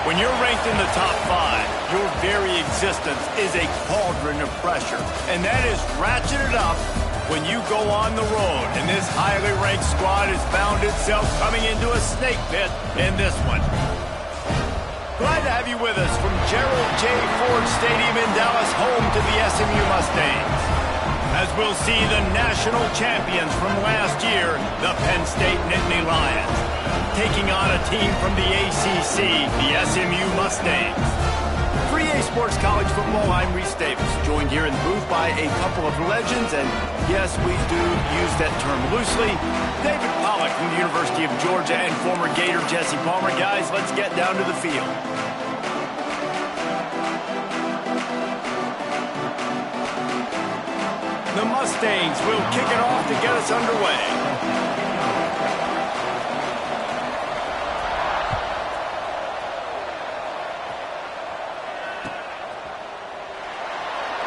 When you're ranked in the top 5, your very existence is a cauldron of pressure. And that is ratcheted up when you go on the road. And this highly ranked squad has found itself coming into a snake pit in this one. Glad to have you with us from Gerald J. Ford Stadium in Dallas, home to the SMU Mustangs. As we'll see the national champions from last year, the Penn State Nittany Lions, taking on a team from the ACC, the SMU Mustangs. For EA Sports College Football, I'm Reese Davis, joined here in the booth by a couple of legends, and yes, we do use that term loosely. David Pollack from the University of Georgia and former Gator Jesse Palmer. Guys, let's get down to the field. The Mustangs will kick it off to get us underway.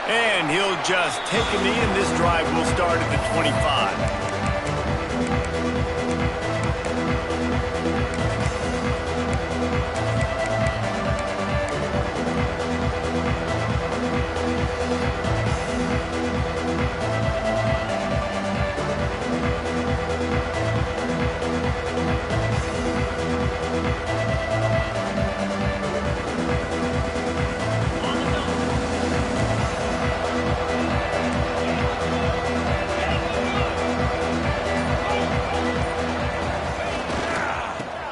And he'll just take a knee, and this drive will start at the 25.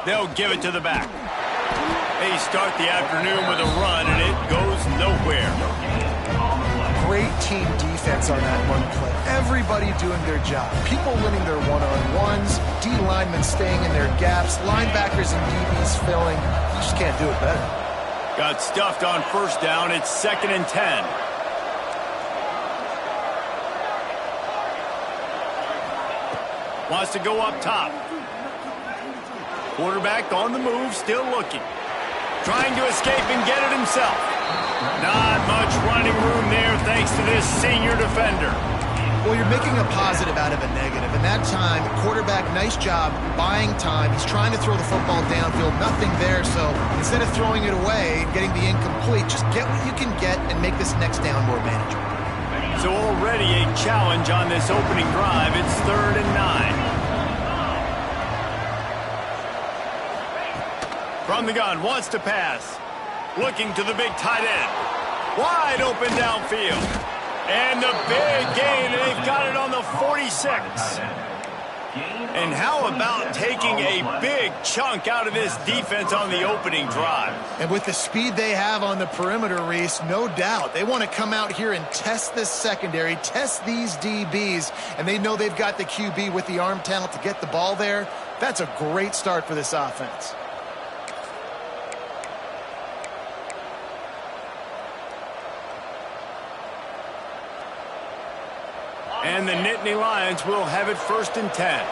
They'll give it to the back. They start the afternoon with a run, and it goes nowhere. Great team defense on that one play. Everybody doing their job. People winning their one-on-ones, D linemen staying in their gaps, linebackers and DBs filling. You just can't do it better. Got stuffed on first down. It's 2nd and 10. Wants to go up top. Quarterback on the move, still looking. Trying to escape and get it himself. Not much running room there thanks to this senior defender. Well, you're making a positive out of a negative. And that time, quarterback, nice job buying time. He's trying to throw the football downfield. Nothing there, so instead of throwing it away and getting the incomplete, just get what you can get and make this next down more manageable. So already a challenge on this opening drive. It's 3rd and 9. From the gun, wants to pass. Looking to the big tight end. Wide open downfield. And the big gain, and they've got it on the 46. And how about taking a big chunk out of this defense on the opening drive? And with the speed they have on the perimeter, Reese, no doubt. They want to come out here and test this secondary, test these DBs, and they know they've got the QB with the arm talent to get the ball there. That's a great start for this offense. And the Nittany Lions will have it 1st and 10.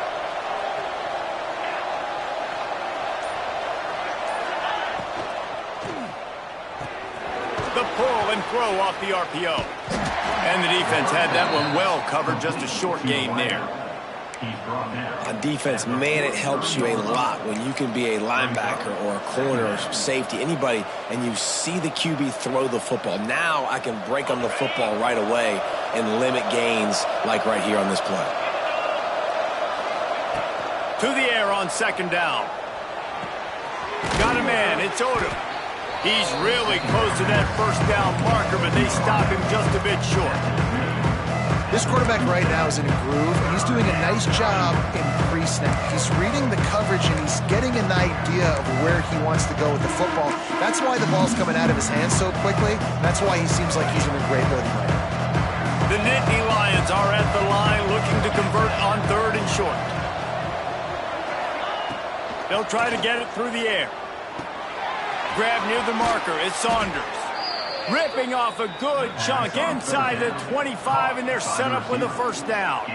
The pull and throw off the RPO. And the defense had that one well covered, just a short gain there. On defense, man, it helps you a lot when you can be a linebacker or a corner or safety, anybody, and you see the QB throw the football. Now I can break on the football right away and limit gains like right here on this play. To the air on 2nd down. Got a man, it's Odom. He's really close to that 1st down marker, but they stop him just a bit short. This quarterback right now is in a groove, and he's doing a nice job in pre-snap. He's reading the coverage, and he's getting an idea of where he wants to go with the football. That's why the ball's coming out of his hands so quickly. That's why he seems like he's in a great rhythm right now. The Nittany Lions are at the line looking to convert on 3rd and short. They'll try to get it through the air. Grab near the marker. It's Saunders. Ripping off a good chunk inside the 25, and they're set up with a 1st down.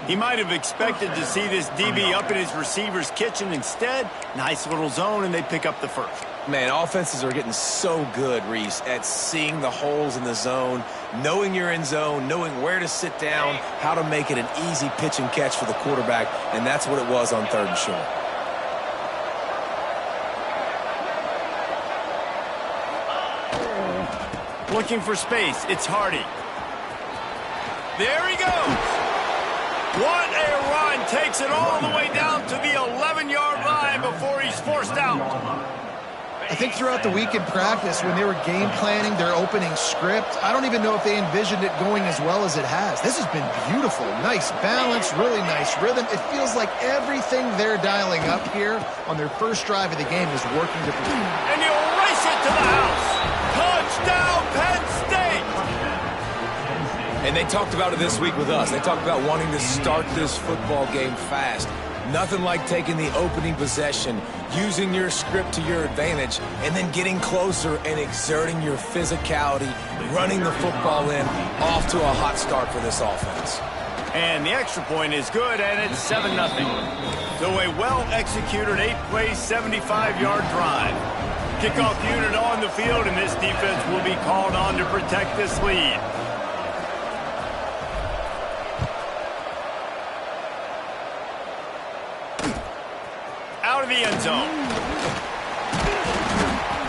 He might have expected to see this DB up in his receiver's kitchen. Instead, nice little zone, and they pick up the 1st. Man, offenses are getting so good, Reese, at seeing the holes in the zone, knowing you're in zone, knowing where to sit down, how to make it an easy pitch and catch for the quarterback, and that's what it was on 3rd and short. Looking for space. It's Hardy. There he goes. What a run. Takes it all the way down to the 11-yard line before he's forced out. I think throughout the week in practice, when they were game planning their opening script, I don't even know if they envisioned it going as well as it has. This has been beautiful. Nice balance, really nice rhythm. It feels like everything they're dialing up here on their first drive of the game is working to produce. And he'll race it to the house. Touchdown, Penn State! And they talked about it this week with us. They talked about wanting to start this football game fast. Nothing like taking the opening possession, using your script to your advantage, and then getting closer and exerting your physicality, running the football in, off to a hot start for this offense. And the extra point is good, and it's 7-0. So a well-executed 8-play, 75-yard drive. Kickoff unit on the field, and this defense will be called on to protect this lead. Out of the end zone.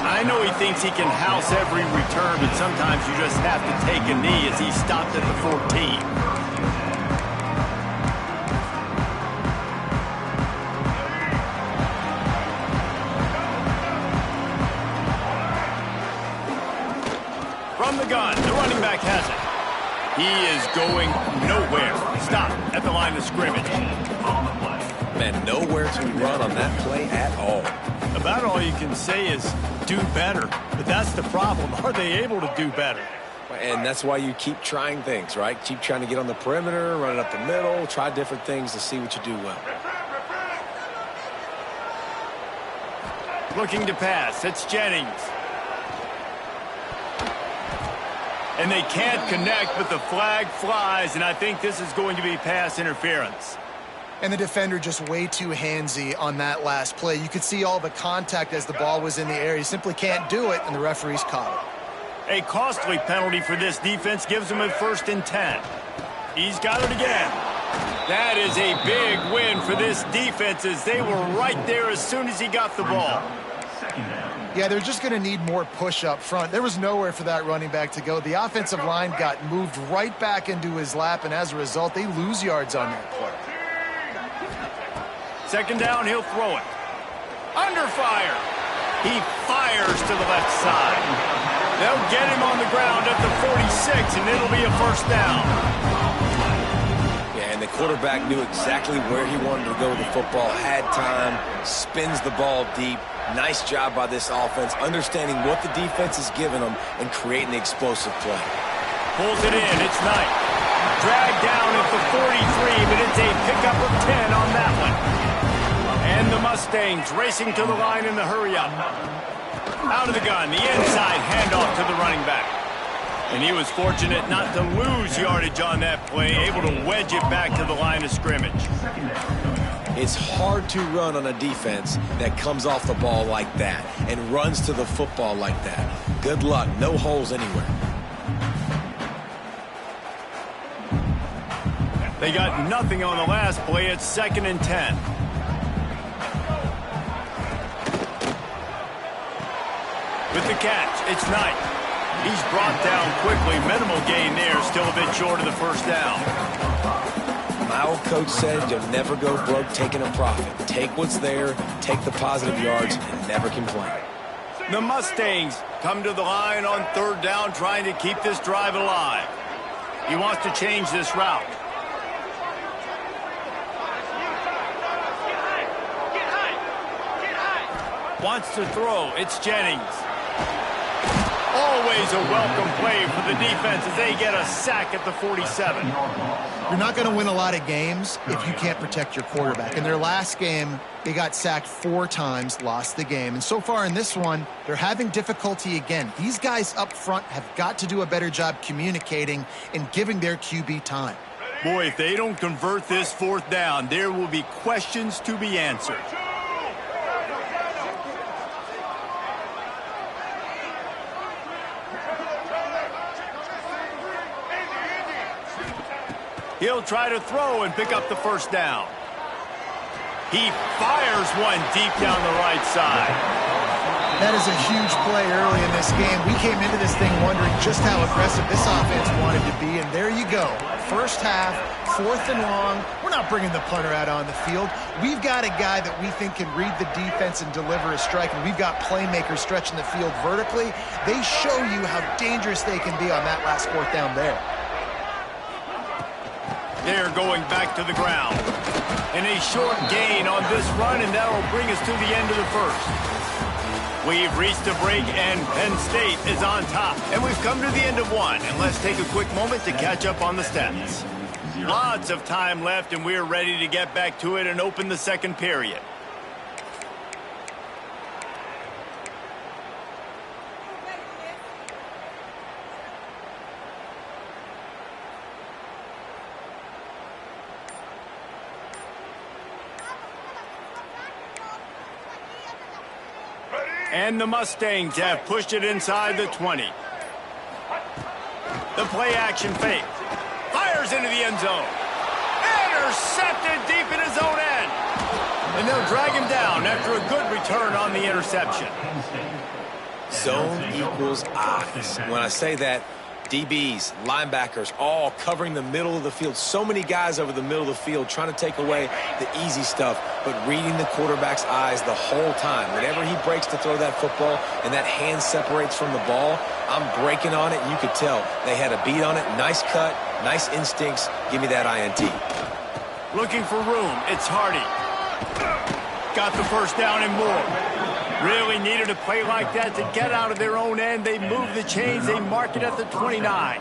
I know he thinks he can house every return, but sometimes you just have to take a knee as he stopped at the 14. From the gun, the running back has it. He is going nowhere. Stop at the line of scrimmage. Man, nowhere to run on that play at all. About all you can say is do better. But that's the problem. Are they able to do better? And that's why you keep trying things, right? Keep trying to get on the perimeter, run it up the middle, try different things to see what you do well. Looking to pass. It's Jennings. And they can't connect, but the flag flies, and I think this is going to be pass interference. And the defender just way too handsy on that last play. You could see all the contact as the ball was in the air. He simply can't do it, and the referee's caught it. A costly penalty for this defense gives him a 1st and 10. He's got it again. That is a big win for this defense as they were right there as soon as he got the ball. Yeah, they're just going to need more push up front. There was nowhere for that running back to go. The offensive line got moved right back into his lap, and as a result, they lose yards on that play. 2nd down, he'll throw it. Under fire. He fires to the left side. They'll get him on the ground at the 46, and it'll be a 1st down. Yeah, and the quarterback knew exactly where he wanted to go with the football, had time, spins the ball deep. Nice job by this offense, understanding what the defense is giving them and creating the explosive play. Pulls it in. It's Knight. Dragged down at the 43, but it's a pickup of 10 on that one. And the Mustangs racing to the line in the hurry-up. Out of the gun, the inside handoff to the running back. And he was fortunate not to lose yardage on that play, able to wedge it back to the line of scrimmage. It's hard to run on a defense that comes off the ball like that and runs to the football like that. Good luck. No holes anywhere. They got nothing on the last play. It's 2nd and 10. With the catch, it's Knight. He's brought down quickly. Minimal gain there. Still a bit short of the 1st down. My old coach said you'll never go broke taking a profit. Take what's there, take the positive yards, and never complain. The Mustangs come to the line on 3rd down, trying to keep this drive alive. He wants to change this route. Wants to throw. It's Jennings. Always a welcome play for the defense as they get a sack at the 47. You're not going to win a lot of games if you can't protect your quarterback. In their last game, they got sacked 4 times, lost the game. And so far in this one, they're having difficulty again. These guys up front have got to do a better job communicating and giving their QB time. Boy, if they don't convert this 4th down, there will be questions to be answered. He'll try to throw and pick up the 1st down. He fires one deep down the right side. That is a huge play early in this game. We came into this thing wondering just how aggressive this offense wanted to be, and there you go. First half, 4th and long. We're not bringing the punter out on the field. We've got a guy that we think can read the defense and deliver a strike, and we've got playmakers stretching the field vertically. They show you how dangerous they can be on that last 4th down there. They're going back to the ground. And a short gain on this run, and that will bring us to the end of the first. We've reached a break, and Penn State is on top. And we've come to the end of one. And let's take a quick moment to catch up on the stats. Lots of time left, and we're ready to get back to it and open the second period. And the Mustangs have pushed it inside the 20. The play action fake. Fires into the end zone. Intercepted deep in his own end. And they'll drag him down after a good return on the interception. Zone equals eyes. When I say that, DBs, linebackers, all covering the middle of the field. So many guys over the middle of the field trying to take away the easy stuff, but reading the quarterback's eyes the whole time. Whenever he breaks to throw that football and that hand separates from the ball, I'm breaking on it, and you could tell they had a beat on it. Nice cut, nice instincts. Give me that INT. Looking for room. It's Hardy. Got the first down and more. Really needed a play like that to get out of their own end. They move the chains. They mark it at the 29.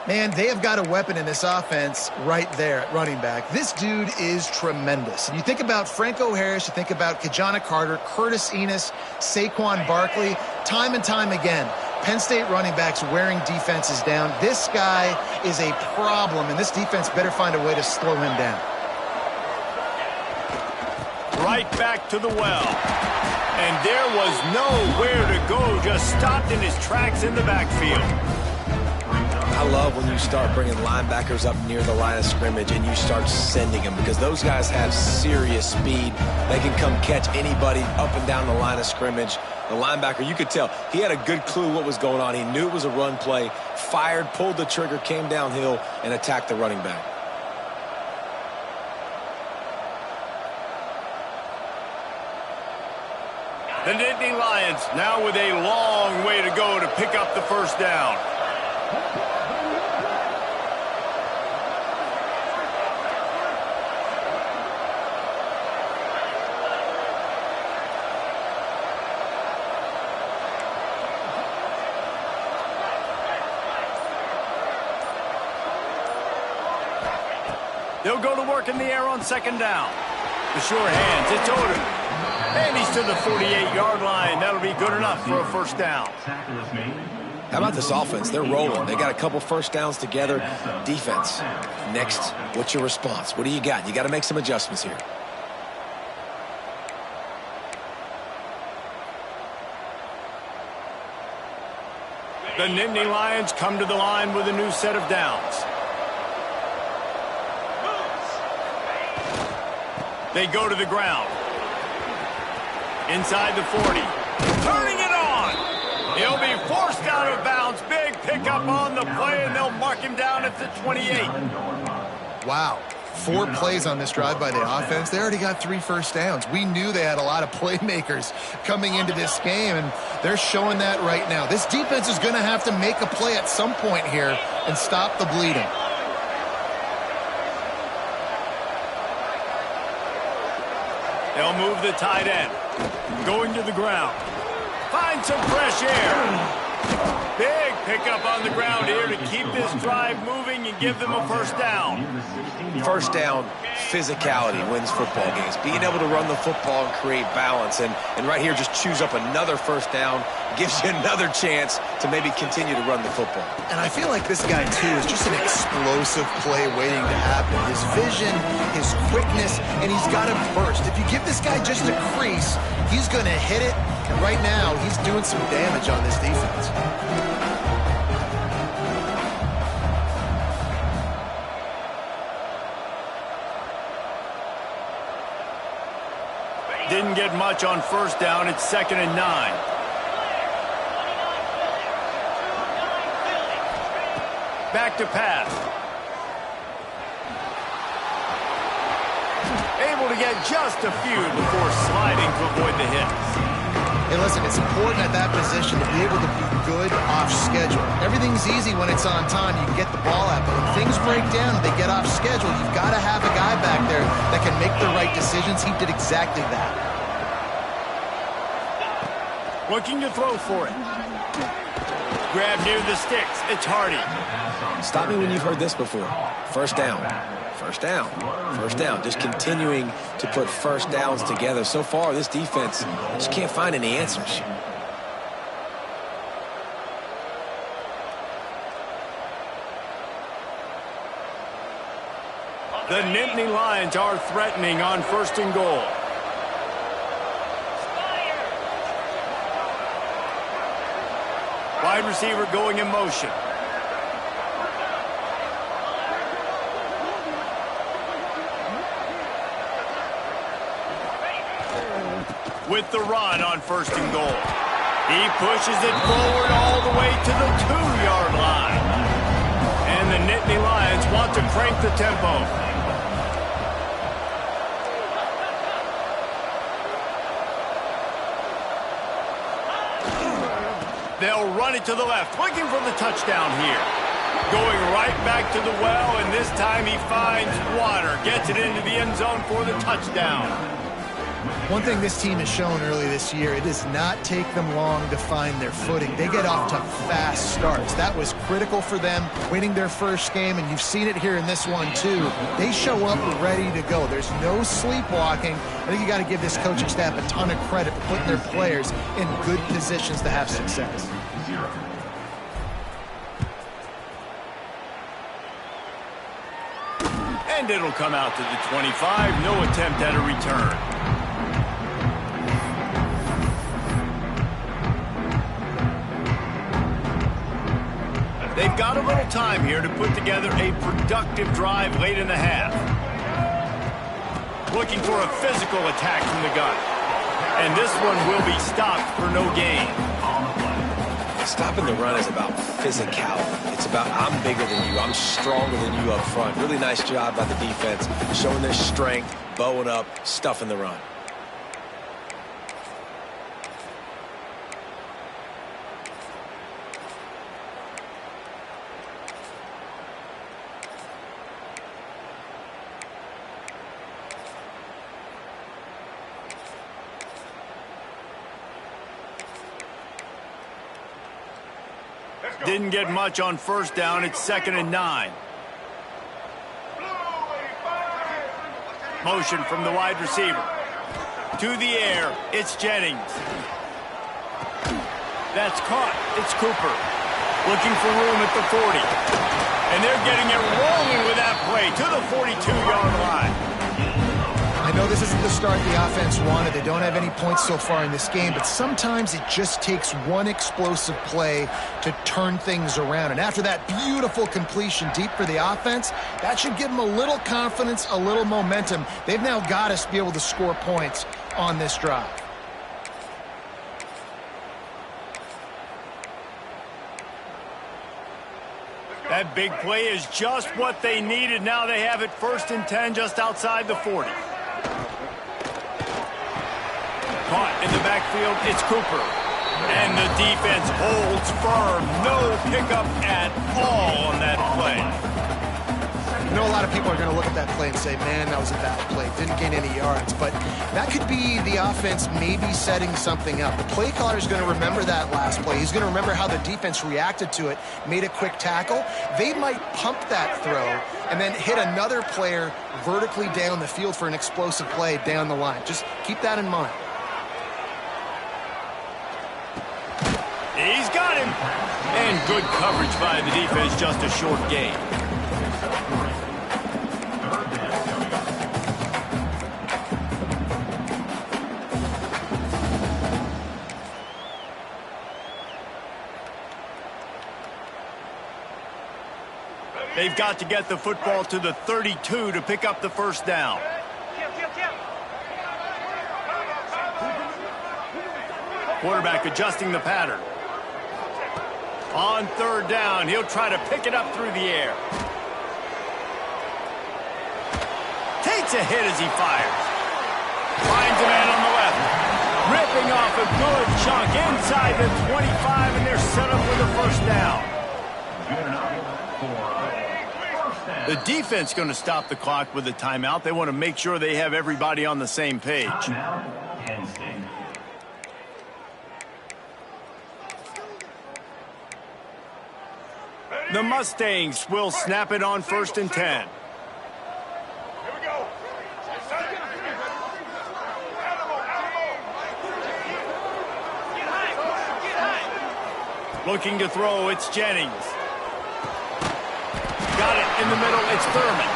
Man, they have got a weapon in this offense right there at running back. This dude is tremendous. And you think about Franco Harris, you think about Kajana Carter, Curtis Enos, Saquon Barkley, time and time again. Penn State running backs wearing defenses down. This guy is a problem, and this defense better find a way to slow him down. Right back to the well. And there was nowhere to go, just stopped in his tracks in the backfield. I love when you start bringing linebackers up near the line of scrimmage and you start sending them, because those guys have serious speed. They can come catch anybody up and down the line of scrimmage. The linebacker, you could tell, he had a good clue what was going on. He knew it was a run play, fired, pulled the trigger, came downhill, and attacked the running back. The Nittany Lions now with a long way to go to pick up the first down. They'll go to work in the air on second down. The sure hands, it's Odom. And he's to the 48-yard line. That'll be good enough for a first down. How about this offense? They're rolling. They got a couple first downs together. Defense. Next, what's your response? What do you got? You got to make some adjustments here. The Nittany Lions come to the line with a new set of downs. They go to the ground. Inside the 40. Turning it on. He'll be forced out of bounds. Big pickup on the play, and they'll mark him down at the 28. Wow. 4 plays on this drive by the offense. They already got 3 first downs. We knew they had a lot of playmakers coming into this game, and they're showing that right now. This defense is going to have to make a play at some point here and stop the bleeding. They'll move the tight end. Going to the ground. Find some fresh air. Big pickup on the ground here to keep this drive moving and give them a first down. First down, physicality wins football games. Being able to run the football and create balance. And right here, just choose up another first down. Gives you another chance to maybe continue to run the football. And I feel like this guy, too, is just an explosive play waiting to happen. His vision, his quickness, and he's got a burst. If you give this guy just a crease, he's going to hit it. And right now, he's doing some damage on this defense. Didn't get much on first down. It's 2nd and 9. Back to pass. Able to get just a few before sliding to avoid the hits. Hey, listen, it's important at that position to be able to be good off schedule. Everything's easy when it's on time. You can get the ball out. But when things break down and they get off schedule, you've got to have a guy back there that can make the right decisions. He did exactly that. Looking to throw for it. Grab near the sticks. It's Hardy. Stop me when you've heard this before. First down. First down. First down. Just continuing to put first downs together. So far, this defense just can't find any answers. The Nittany Lions are threatening on 1st and goal. Wide receiver going in motion. With the run on 1st and goal. He pushes it forward all the way to the 2-yard line. And the Nittany Lions want to crank the tempo. They'll run it to the left, looking for the touchdown here. Going right back to the well, and this time he finds water. Gets it into the end zone for the touchdown. One thing this team has shown early this year, it does not take them long to find their footing. They get off to fast starts. That was critical for them, winning their first game, and you've seen it here in this one too. They show up ready to go. There's no sleepwalking. I think you got to give this coaching staff a ton of credit for putting their players in good positions to have success. And it'll come out to the 25. No attempt at a return. They've got a little time here to put together a productive drive late in the half. Looking for a physical attack from the gun. And this one will be stopped for no gain. Stopping the run is about physicality. It's about I'm bigger than you. I'm stronger than you up front. Really nice job by the defense, showing their strength, bowing up, stuffing the run. Didn't get much on first down. It's 2nd and 9. Motion from the wide receiver. To the air. It's Jennings. That's caught. It's Cooper. Looking for room at the 40. And they're getting it rolling with that play to the 42-yard line. I know this isn't the start the offense wanted. They don't have any points so far in this game, but sometimes it just takes one explosive play to turn things around. And after that beautiful completion deep for the offense, that should give them a little confidence, a little momentum. They've now got to be able to score points on this drive. That big play is just what they needed. Now they have it 1st and 10 just outside the 40. Caught in the backfield, it's Cooper. And the defense holds firm. No pickup at all on that play. I know a lot of people are going to look at that play and say, man, that was a bad play. Didn't gain any yards. But that could be the offense maybe setting something up. The play caller is going to remember that last play. He's going to remember how the defense reacted to it, made a quick tackle. They might pump that throw and then hit another player vertically down the field for an explosive play down the line. Just keep that in mind. He's got him. And good coverage by the defense, just a short gain. They've got to get the football to the 32 to pick up the first down. Quarterback adjusting the pattern. On third down, he'll try to pick it up through the air. Takes a hit as he fires. Finds a man on the left. Ripping off a good chunk inside the 25, and they're set up with a first down. The defense going to stop the clock with a timeout. They want to make sure they have everybody on the same page. The Mustangs will snap it on 1st and 10. Looking to throw, it's Jennings. Got it in the middle, it's Thurman.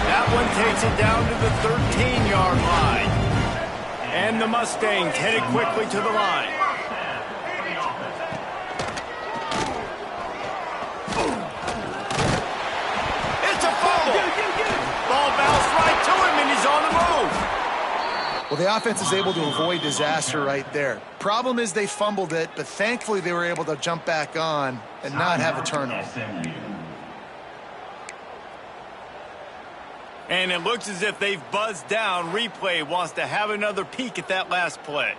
That one takes it down to the 13-yard line. And the Mustangs headed quickly to the line. It's a fumble. Ball bounced right to him, and he's on the move. Well, the offense is able to avoid disaster right there. Problem is they fumbled it, but thankfully they were able to jump back on and not have a turnover. And it looks as if they've buzzed down. Replay wants to have another peek at that last play.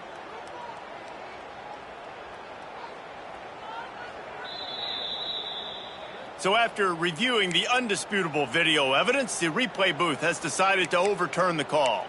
So after reviewing the undisputable video evidence, the replay booth has decided to overturn the call.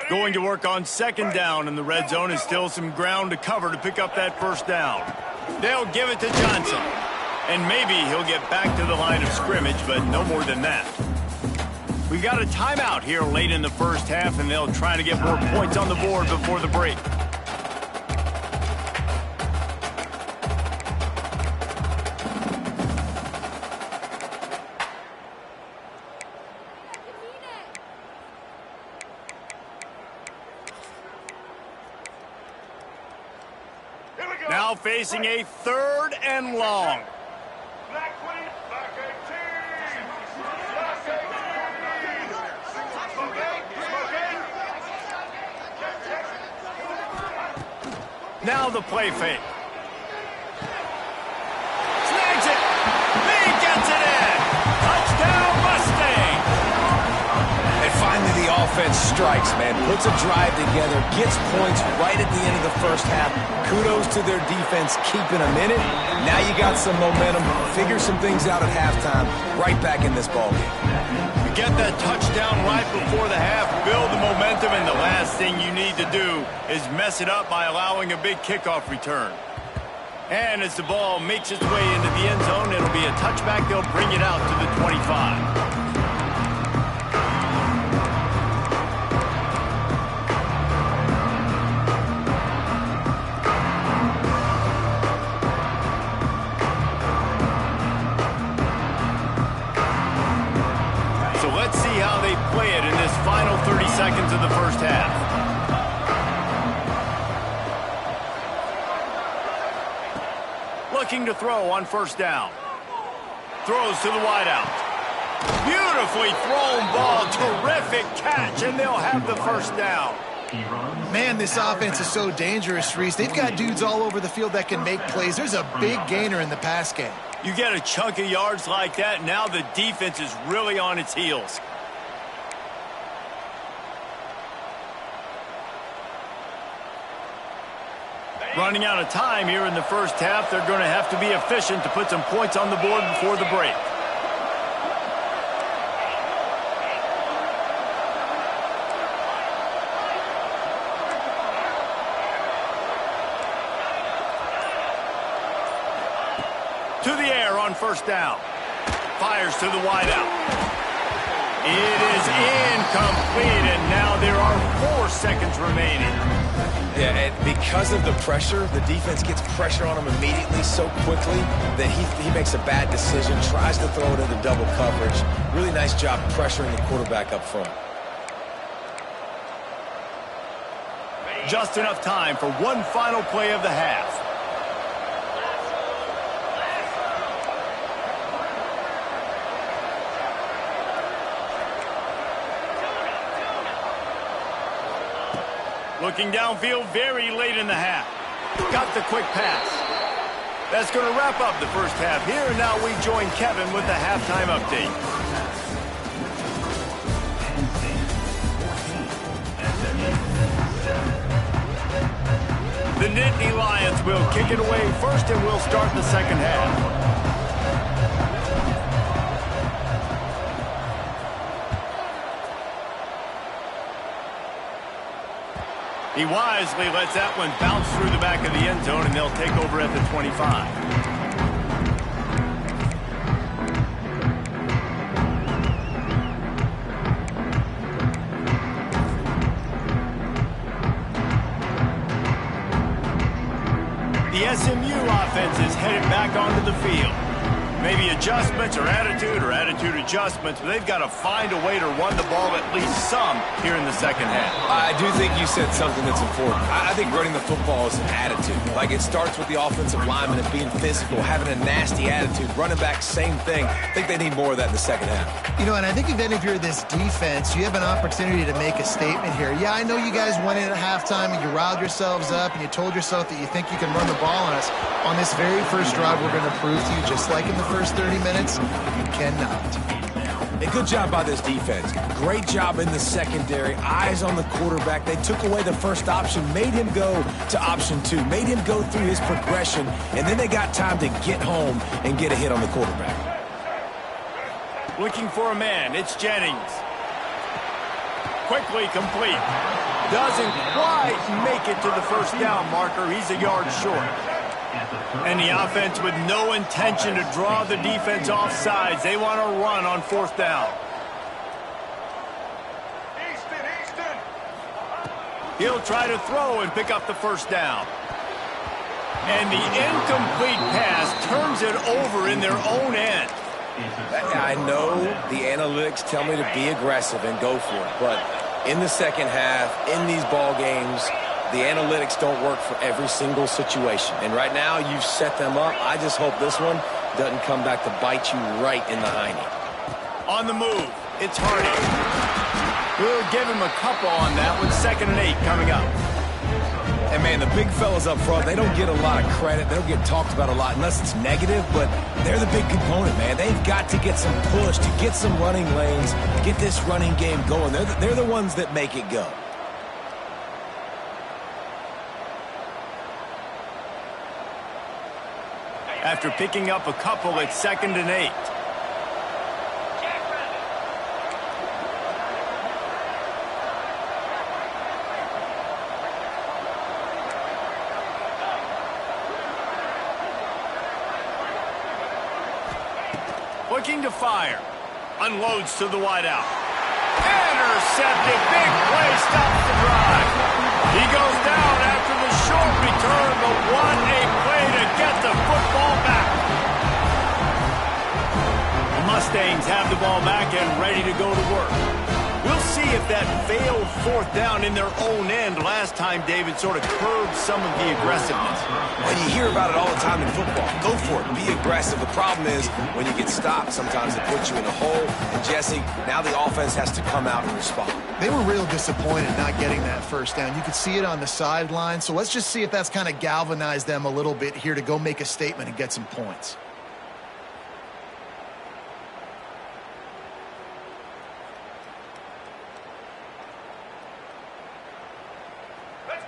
Going to work on 2nd down, and the red zone is still some ground to cover to pick up that first down. They'll give it to Johnson. And maybe he'll get back to the line of scrimmage, but no more than that. We've got a timeout here late in the first half, and they'll try to get more points on the board before the break. Now facing a 3rd and long. Now the play fake. Snags it. He gets it in. Touchdown Mustang. And finally the offense strikes, man. Puts a drive together, gets points right at the end of the first half. Kudos to their defense keeping them in it. Now you got some momentum. Figure some things out at halftime. Right back in this ballgame. You get that touchdown right before the half, build the momentum, and the last thing you need to do is mess it up by allowing a big kickoff return. And as the ball makes its way into the end zone, it'll be a touchback. They'll bring it out to the 25. Let's see how they play it in this final 30 seconds of the first half. Looking to throw on 1st down. Throws to the wideout. Beautifully thrown ball. Terrific catch, and they'll have the first down. Man, this offense is so dangerous, Reese. They've got dudes all over the field that can make plays. There's a big gainer in the pass game. You get a chunk of yards like that, now the defense is really on its heels. Running out of time here in the first half. They're going to have to be efficient to put some points on the board before the break. To the air on 1st down. Fires to the wideout. It is incomplete, and now there are 4 seconds remaining. Yeah, and because of the pressure, the defense gets pressure on him immediately so quickly that he makes a bad decision, tries to throw it into double coverage. Really nice job pressuring the quarterback up front. Just enough time for one final play of the half. Looking downfield very late in the half. Got the quick pass. That's going to wrap up the first half here, and now we join Kevin with the halftime update. The Nittany Lions will kick it away first, and we'll start the second half. He wisely lets that one bounce through the back of the end zone, and they'll take over at the 25. The SMU offense is headed back onto the field. Maybe adjustments or attitude adjustments, but they've got to find a way to run the ball at least some here in the second half. I do think you said something that's important. I think running the football is an attitude. Like, it starts with the offensive lineman and being physical, having a nasty attitude. Running back, same thing. I think they need more of that in the second half. You know, and I think even if you're this defense, you have an opportunity to make a statement here. Yeah, I know you guys went in at halftime and you riled yourselves up and you told yourself that you think you can run the ball on us. On this very first drive, we're going to prove to you, just like in the first 30 minutes, you cannot. A good job by this defense. Great job in the secondary. Eyes on the quarterback. They took away the first option, made him go to option 2, made him go through his progression, and then they got time to get home and get a hit on the quarterback. Looking for a man. It's Jennings. Quickly complete. Doesn't quite make it to the first down marker. He's a yard short. And the offense with no intention to draw the defense off sides. They want to run on fourth down. He'll try to throw and pick up the first down. And the incomplete pass turns it over in their own end. I know the analytics tell me to be aggressive and go for it, but in the second half, in these ball games, the analytics don't work for every single situation. And right now, you've set them up. I just hope this one doesn't come back to bite you right in the hiney. On the move, it's Hardy. We'll give him a couple on that with 2nd and 8 coming up. And, man, the big fellas up front, they don't get a lot of credit. They don't get talked about a lot unless it's negative, but they're the big component, man. They've got to get some push, to get some running lanes, get this running game going. They're the ones that make it go. After picking up a couple, it's 2nd and 8. Looking to fire. Unloads to the wideout. Intercepted. Big play stops the drive. He goes down after the short return, but what a play to get the football back. The Mustangs have the ball back and ready to go to work. We'll see if that failed fourth down in their own end last time, David, sort of curbed some of the aggressiveness. Well, you hear about it all the time in football. Go for it. Be aggressive. The problem is when you get stopped, sometimes it puts you in a hole. And, Jesse, now the offense has to come out and respond. They were real disappointed not getting that first down. You could see it on the sideline. So let's just see if that's kind of galvanized them a little bit here to go make a statement and get some points.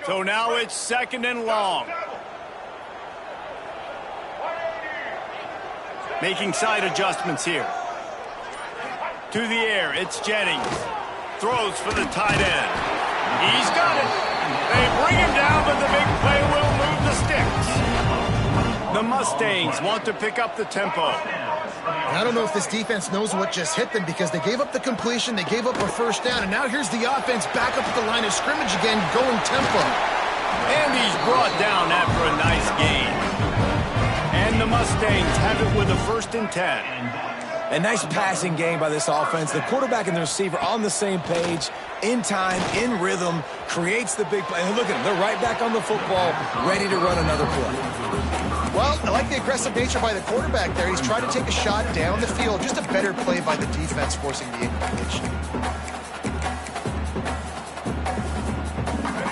So now it's 2nd and long. Making side adjustments here. To the air, it's Jennings. Throws for the tight end. He's got it. They bring him down, but the big play will move the sticks. The Mustangs want to pick up the tempo. I don't know if this defense knows what just hit them because they gave up the completion, they gave up a first down, and now here's the offense back up at the line of scrimmage again, going tempo. And he's brought down after a nice gain. And the Mustangs have it with a 1st and 10. A nice passing game by this offense. The quarterback and the receiver on the same page, in time, in rhythm, creates the big play. And look at them. They're right back on the football, ready to run another play. Well, I like the aggressive nature by the quarterback there. He's trying to take a shot down the field. Just a better play by the defense, forcing the incompletion.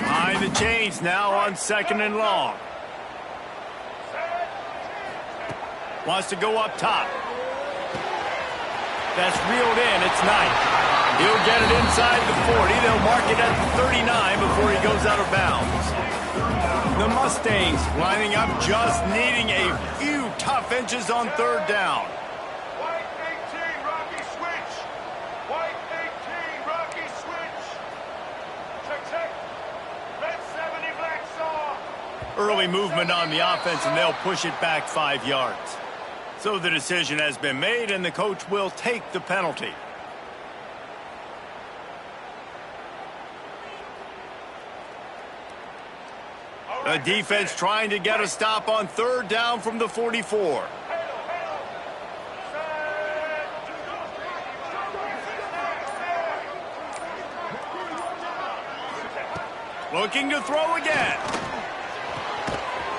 Behind the chains now on 2nd and long. Wants to go up top. That's reeled in. It's Knight. He'll get it inside the 40. They'll mark it at the 39 before he goes out of bounds. The Mustangs lining up, just needing a few tough inches on 3rd down. White 18, Rocky switch. White 18, Rocky switch. Check. Red 70, black saw. Early movement on the offense, and they'll push it back 5 yards. So the decision has been made, and the coach will take the penalty. The defense trying to get a stop on 3rd down from the 44. Looking to throw again.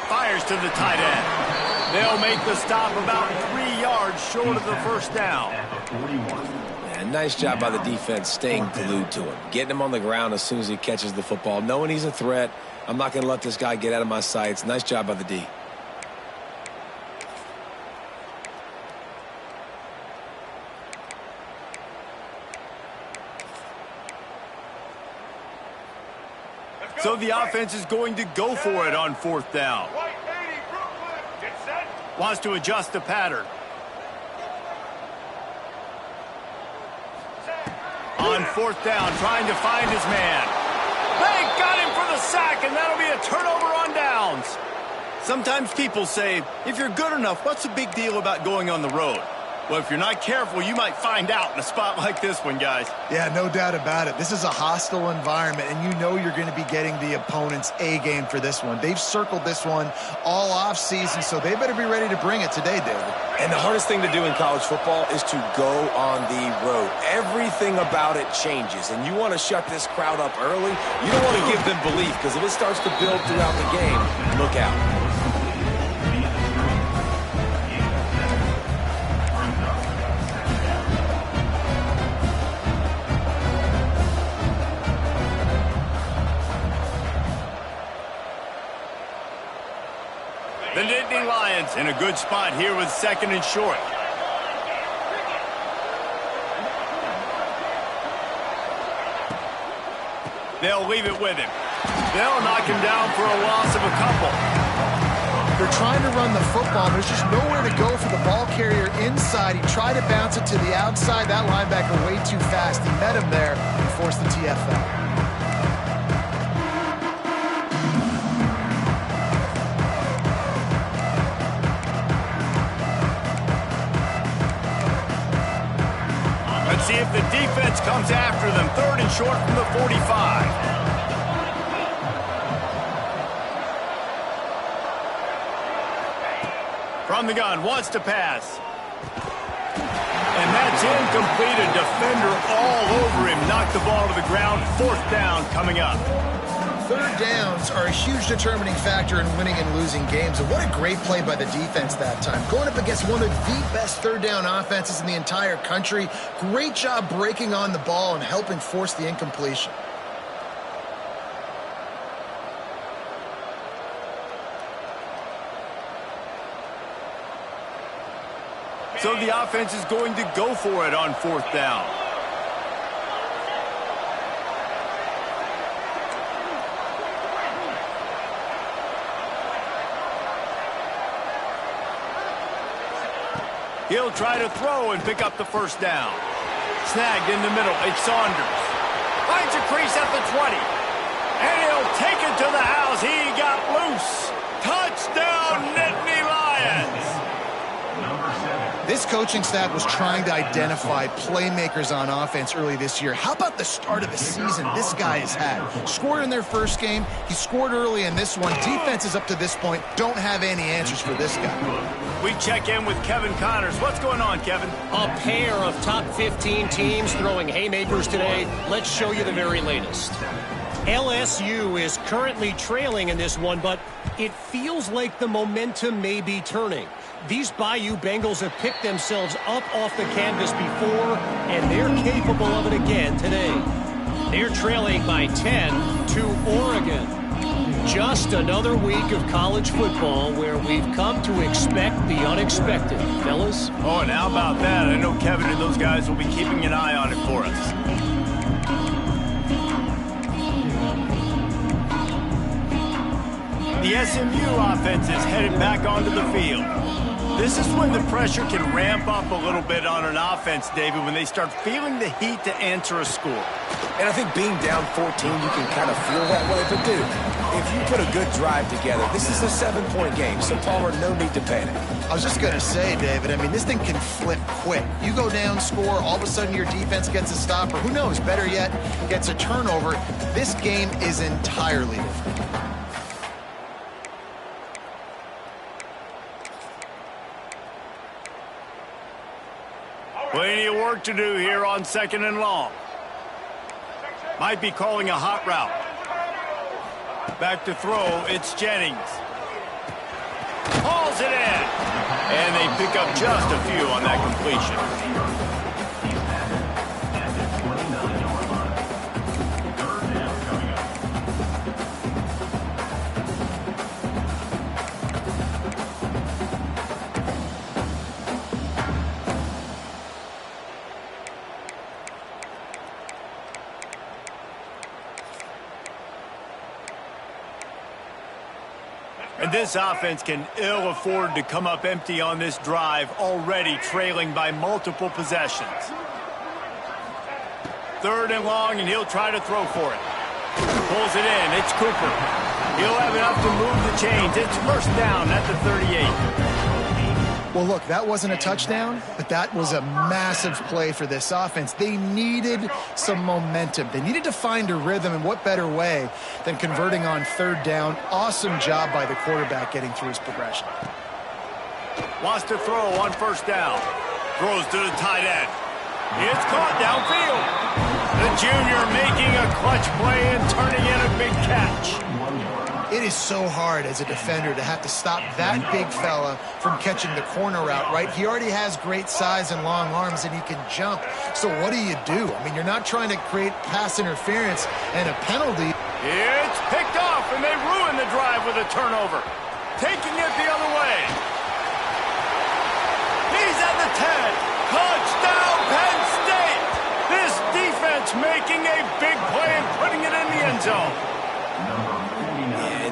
Fires to the tight end. They'll make the stop about 3 yards short of the 1st down. And nice job by the defense staying glued to him. Getting him on the ground as soon as he catches the football. Knowing he's a threat, I'm not going to let this guy get out of my sights. Nice job by the D. So the offense is going to go for it on 4th down. White 80, Brooklyn. Get set. Wants to adjust the pattern. On 4th down, trying to find his man. They got him for the sack, and that'll be a turnover on downs. Sometimes people say, if you're good enough, what's the big deal about going on the road? Well, if you're not careful, you might find out in a spot like this one, guys. Yeah, no doubt about it. This is a hostile environment, and you know you're going to be getting the opponent's A game for this one. They've circled this one all off season, so they better be ready to bring it today, David. And the hardest thing to do in college football is to go on the road. Everything about it changes, and you want to shut this crowd up early. You don't want to give them belief, because if it starts to build throughout the game, look out. The Nittany Lions in a good spot here with 2nd and short. They'll leave it with him. They'll knock him down for a loss of a couple. They're trying to run the football. There's just nowhere to go for the ball carrier inside. He tried to bounce it to the outside. That linebacker way too fast. He met him there and forced the TFL. See if the defense comes after them. 3rd and short from the 45. From the gun, wants to pass. And that's incomplete. A defender all over him. Knocked the ball to the ground. 4th down coming up. 3rd downs are a huge determining factor in winning and losing games. And what a great play by the defense that time. Going up against one of the best 3rd down offenses in the entire country. Great job breaking on the ball and helping force the incompletion. So the offense is going to go for it on 4th down. He'll try to throw and pick up the 1st down. Snagged in the middle. It's Saunders. Finds a crease at the 20. And he'll take it to the house. He got loose. Touchdown, Nittany Lions. Number 7. This coaching staff was trying to identify playmakers on offense early this year. How about the start of the season this guy has had? Scored in their first game. He scored early in this one. Defenses up to this point don't have any answers for this guy. We check in with Kevin Connors. What's going on, Kevin? A pair of top 15 teams throwing haymakers today. Let's show you the very latest. LSU is currently trailing in this one, but it feels like the momentum may be turning. These Bayou Bengals have picked themselves up off the canvas before, and they're capable of it again today. They're trailing by 10 to Oregon. Just another week of college football where we've come to expect the unexpected, fellas. Oh, and how about that? I know Kevin and those guys will be keeping an eye on it for us. The SMU offense is headed back onto the field. This is when the pressure can ramp up a little bit on an offense, David, when they start feeling the heat to answer a score. And I think being down 14, you can kind of feel that way. But, dude, if you put a good drive together, this is a 7-point game. So, Palmer, no need to panic. I was just going to say, David, I mean, this thing can flip quick. You go down, score, all of a sudden your defense gets a stop, or who knows, better yet, gets a turnover. This game is entirely different. Plenty of work to do here on 2nd and long. Might be calling a hot route. Back to throw, it's Jennings. Hauls it in. And they pick up just a few on that completion. And this offense can ill afford to come up empty on this drive, already trailing by multiple possessions. 3rd and long, and he'll try to throw for it. Pulls it in. It's Cooper. He'll have enough to move the chains. It's first down at the 38. Well, look, that wasn't a touchdown, but that was a massive play for this offense. They needed some momentum. They needed to find a rhythm, and what better way than converting on 3rd down. Awesome job by the quarterback getting through his progression. Wants to throw on 1st down. Throws to the tight end. It's caught downfield. The junior making a clutch play and turning in a big catch. It is so hard as a defender to have to stop that big fella from catching the corner route, right? He already has great size and long arms, and he can jump. So what do? I mean, you're not trying to create pass interference and a penalty. It's picked off, and they ruin the drive with a turnover. Taking it the other way. He's at the 10. Touchdown, Penn State. This defense making a big play and putting it in the end zone.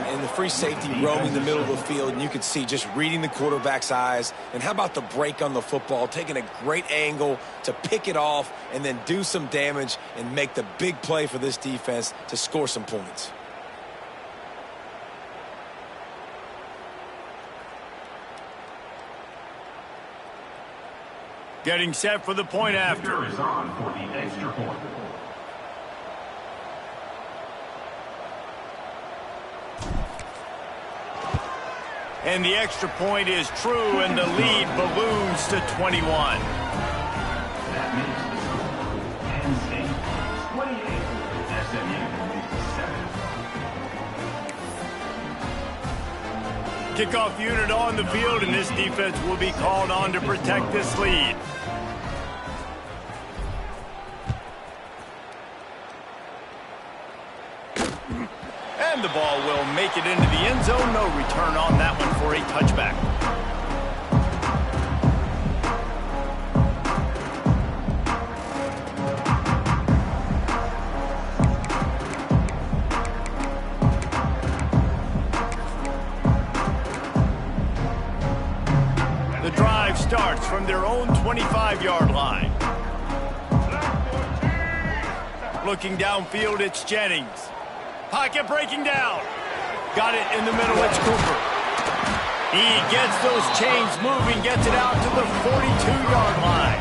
And the free safety roaming the middle of the field, and you can see just reading the quarterback's eyes. And how about the break on the football, taking a great angle to pick it off and then do some damage and make the big play for this defense to score some points. Getting set for the point after. Is on for the extra point. And the extra point is true, and the lead balloons to 21. That makes the score Penn State 28, SMU 7. Kickoff unit on the field, and this defense will be called on to protect this lead. And the ball will make it into the end zone. No return on that one for a touchback. The drive starts from their own 25-yard line. Looking downfield, it's Jennings. Pocket breaking down. Got it in the middle, it's Cooper. He gets those chains moving, gets it out to the 42-yard line.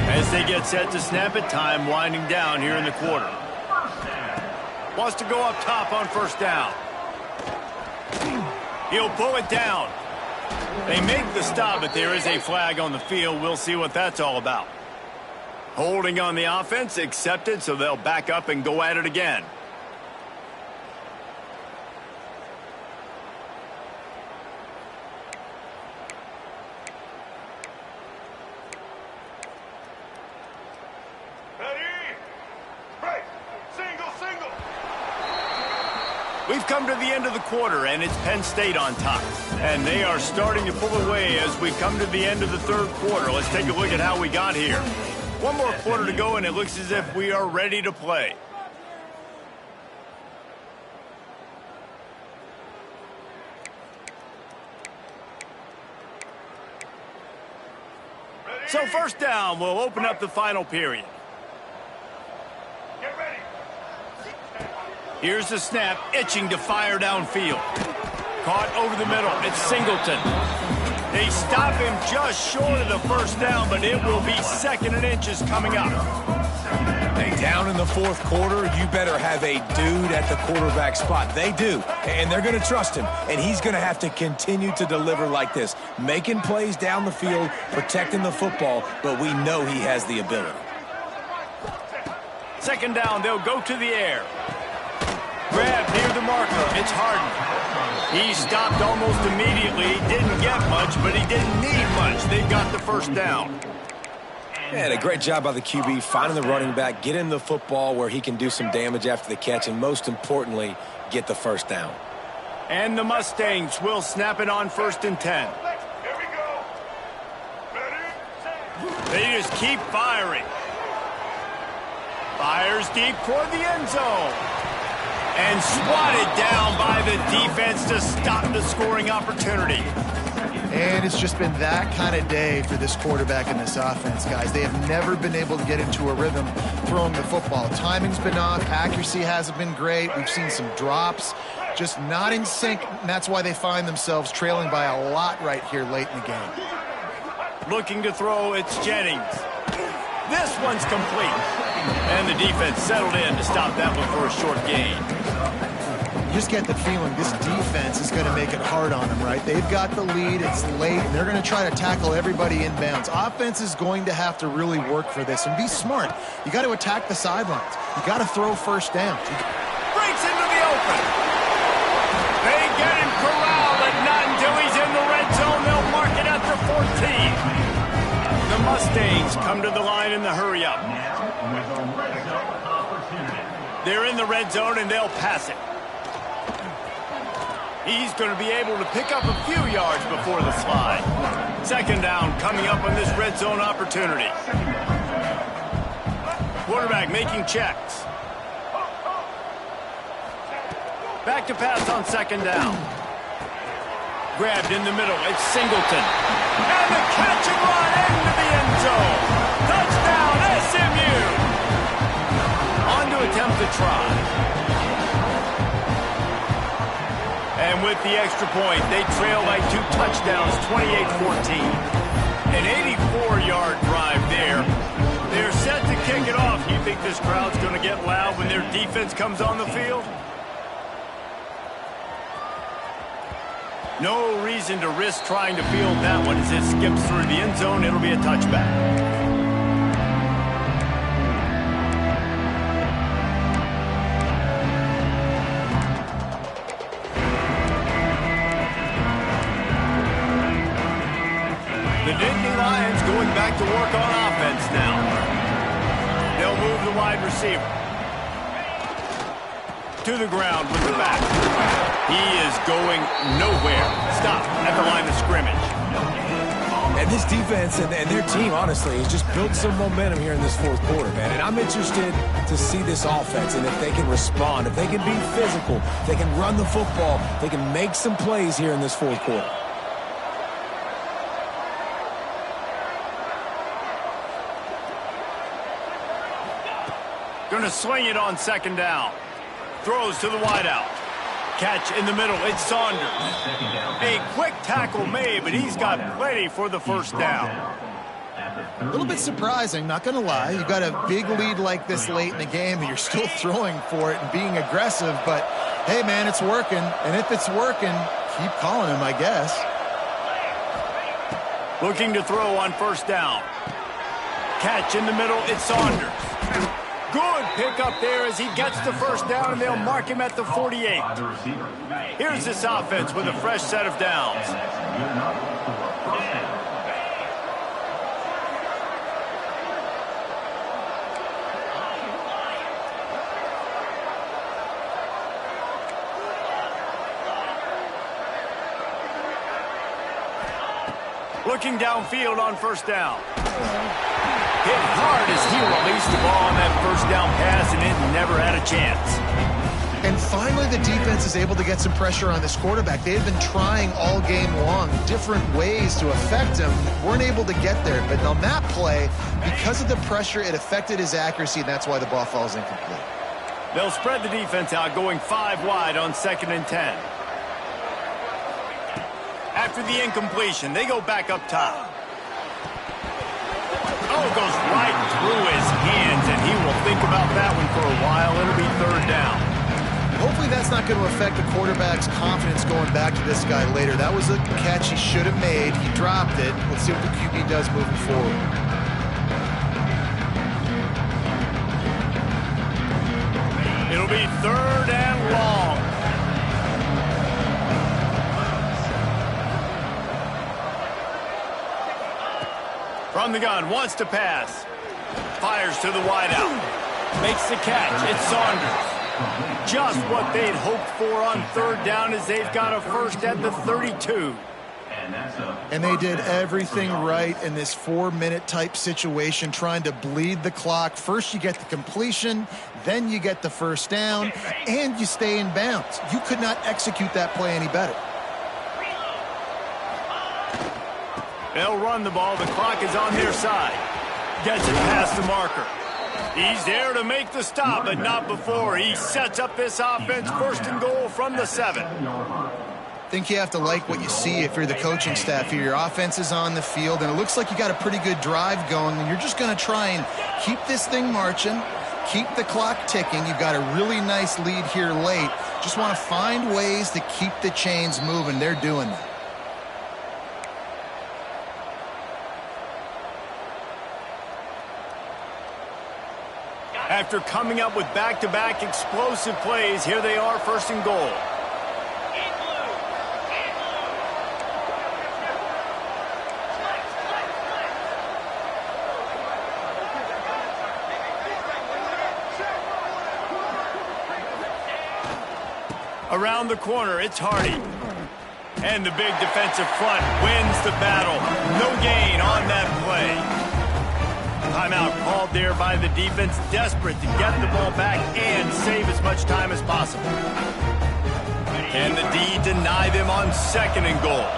As they get set to snap it, time winding down here in the quarter. Wants to go up top on first down. He'll pull it down. They make the stop, but there is a flag on the field. We'll see what that's all about. Holding on the offense, accepted, so they'll back up and go at it again. We've come to the end of the quarter, and it's Penn State on top. And they are starting to pull away as we come to the end of the third quarter. Let's take a look at how we got here. One more quarter to go, and it looks as if we are ready to play. So first down, we'll open up the final period. Get ready. Here's the snap, itching to fire downfield. Caught over the middle. It's Singleton. They stop him just short of the first down, but it will be 2nd and inches coming up. Hey, down in the fourth quarter, you better have a dude at the quarterback spot. They do, and they're going to trust him, and he's going to have to continue to deliver like this, making plays down the field, protecting the football, but we know he has the ability. 2nd down, they'll go to the air. Grab near the marker. It's Harden. He stopped almost immediately. He didn't get much, but he didn't need much. They've got the first down. And a great job by the QB finding the running back, get him the football where he can do some damage after the catch, and most importantly, get the first down. And the Mustangs will snap it on 1st and 10. Here we go. Ready, set. They just keep firing. Fires deep toward the end zone. And swatted down by the defense to stop the scoring opportunity. And it's just been that kind of day for this quarterback and this offense, guys. They have never been able to get into a rhythm throwing the football. Timing's been off. Accuracy hasn't been great. We've seen some drops. Just not in sync, and that's why they find themselves trailing by a lot right here late in the game. Looking to throw, it's Jennings. This one's complete. And the defense settled in to stop that one for a short gain. You just get the feeling this defense is going to make it hard on them, right? They've got the lead, it's late, and they're going to try to tackle everybody inbounds. Offense is going to have to really work for this and be smart. You got to attack the sidelines. You got to throw first down. Breaks into the open. They get him corralled, but not until he's in the red zone. They'll mark it at the 14. The Mustangs come to the line in the hurry-up. They're in the red zone, and they'll pass it. He's going to be able to pick up a few yards before the slide. 2nd down coming up on this red zone opportunity. Quarterback making checks. Back to pass on 2nd down. Grabbed in the middle. It's Singleton. And the catch and run into the end zone. Touchdown, SMU. On to attempt to try. And with the extra point, they trail by 2 touchdowns, 28-14. An 84-yard drive there. They're set to kick it off. You think this crowd's going to get loud when their defense comes on the field? No reason to risk trying to field that one as it skips through the end zone. It'll be a touchback. The Nittany Lions going back to work on offense now. They'll move the wide receiver to the ground with the back. He is going nowhere. Stop at the line of scrimmage. And this defense and their team, honestly, has just built some momentum here in this fourth quarter, man. And I'm interested to see this offense and if they can respond, if they can be physical, if they can run the football, they can make some plays here in this fourth quarter. Going to swing it on 2nd down. Throws to the wideout. Catch in the middle. It's Saunders. A quick tackle made, but he's got plenty for the first down. A little bit surprising, not going to lie. You've got a big lead like this late in the game, and you're still throwing for it and being aggressive. But, hey, man, it's working. And if it's working, keep calling him, I guess. Looking to throw on first down. Catch in the middle, it's Saunders. Good pickup there as he gets the first down, and they'll mark him at the 48. Here's this offense with a fresh set of downs. Looking downfield on first down. Hit hard as he released the ball on that first down pass, and it never had a chance. And finally, the defense is able to get some pressure on this quarterback. They had been trying all game long, different ways to affect him. Weren't able to get there. But on that play, because of the pressure, it affected his accuracy, and that's why the ball falls incomplete. They'll spread the defense out, going 5 wide on 2nd and 10. After the incompletion, they go back up top. Oh, it goes right through his hands, and he will think about that one for a while. It'll be 3rd down. Hopefully that's not going to affect the quarterback's confidence going back to this guy later. That was a catch he should have made. He dropped it. Let's see what the QB does moving forward. It'll be 3rd and long. From the gun, wants to pass. Fires to the wideout. Makes the catch. It's Saunders. Just what they'd hoped for on 3rd down as they've got a first at the 32. And they did everything right in this 4-minute type situation, trying to bleed the clock. First you get the completion, then you get the first down, and you stay in bounds. You could not execute that play any better. They'll run the ball. The clock is on their side. Gets it past the marker. He's there to make the stop, but not before. He sets up this offense 1st and goal from the 7. I think you have to like what you see if you're the coaching staff here. Your offense is on the field, and it looks like you got a pretty good drive going, and you're just going to try and keep this thing marching, keep the clock ticking. You've got a really nice lead here late. Just want to find ways to keep the chains moving. They're doing that. After coming up with back-to-back explosive plays, here they are 1st and goal. Around the corner, it's Hardy. And the big defensive front wins the battle. No gain on that play. Timeout called there by the defense, desperate to get the ball back and save as much time as possible. And the D deny them on 2nd and goal.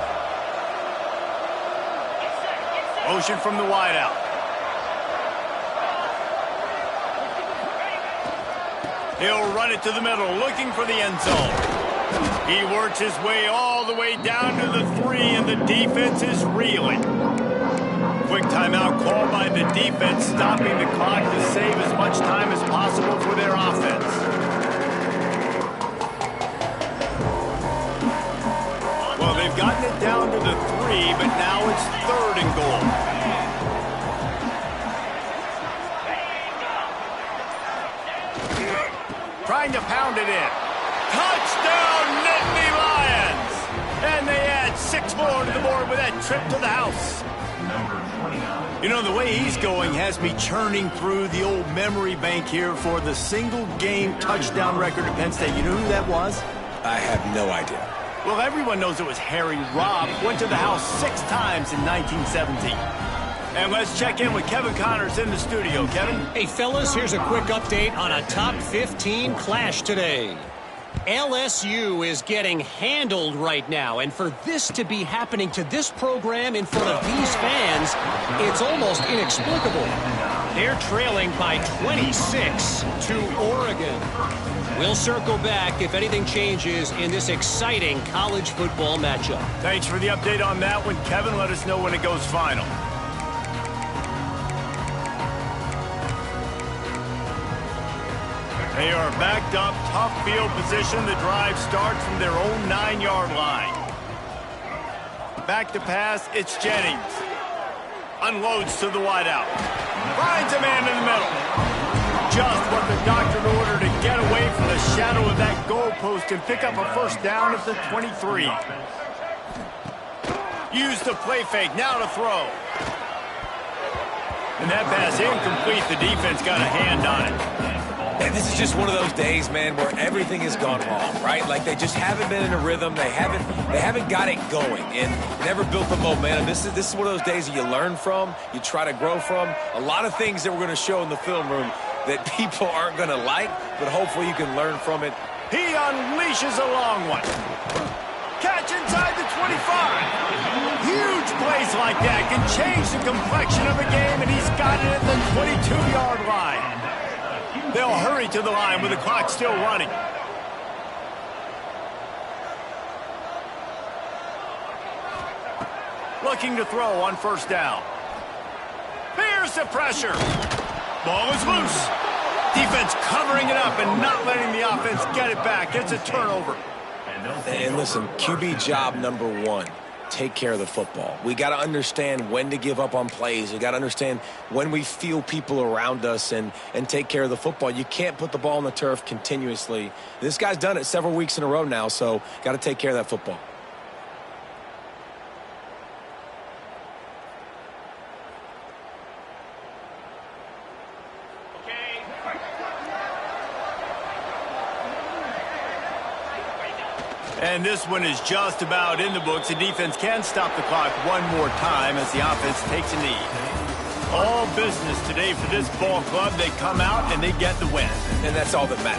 Motion from the wideout. He'll run it to the middle, looking for the end zone. He works his way all the way down to the 3, and the defense is reeling. Quick timeout called by the defense, stopping the clock to save as much time as possible for their offense. Well, they've gotten it down to the 3, but now it's 3rd and goal. Trying to pound it in. Touchdown, Nittany Lions! And they add 6 more to the board with that trip to the house. You know, the way he's going has me churning through the old memory bank here for the single-game touchdown record at Penn State. You know who that was? I have no idea. Well, everyone knows it was Harry Robb. Went to the house 6 times in 1917. And let's check in with Kevin Connors in the studio. Kevin? Hey, fellas, here's a quick update on a top 15 clash today. LSU is getting handled right now, and for this to be happening to this program in front of these fans, it's almost inexplicable. They're trailing by 26 to Oregon. We'll circle back if anything changes in this exciting college football matchup. Thanks for the update on that one, Kevin. Let us know when it goes final. They are backed up, tough field position. The drive starts from their own 9-yard line. Back to pass, it's Jennings. Unloads to the wideout. Finds a man in the middle. Just what the doctor ordered to get away from the shadow of that goalpost and pick up a first down at the 23. Use the play fake, now to throw. And that pass incomplete. The defense got a hand on it. And this is just one of those days, man, where everything has gone wrong, right? Like they just haven't been in a rhythm. They haven't got it going and never built the momentum. This is one of those days that you learn from, you try to grow from. A lot of things that we're going to show in the film room that people aren't going to like, but hopefully you can learn from it. He unleashes a long one. Catch inside the 25. Huge plays like that can change the complexion of a game, and he's got it at the 22-yard line. They'll hurry to the line with the clock still running. Looking to throw on first down. Here's the pressure. Ball is loose. Defense covering it up and not letting the offense get it back. It's a turnover. And listen, QB job number one, take care of the football. We got to understand when to give up on plays. We got to understand when we feel people around us and take care of the football. You can't put the ball on the turf continuously. This guy's done it several weeks in a row now, so got to take care of that football. And this one is just about in the books. The defense can stop the clock one more time as the offense takes a knee. All business today for this ball club. They come out and they get the win. And that's all that matters.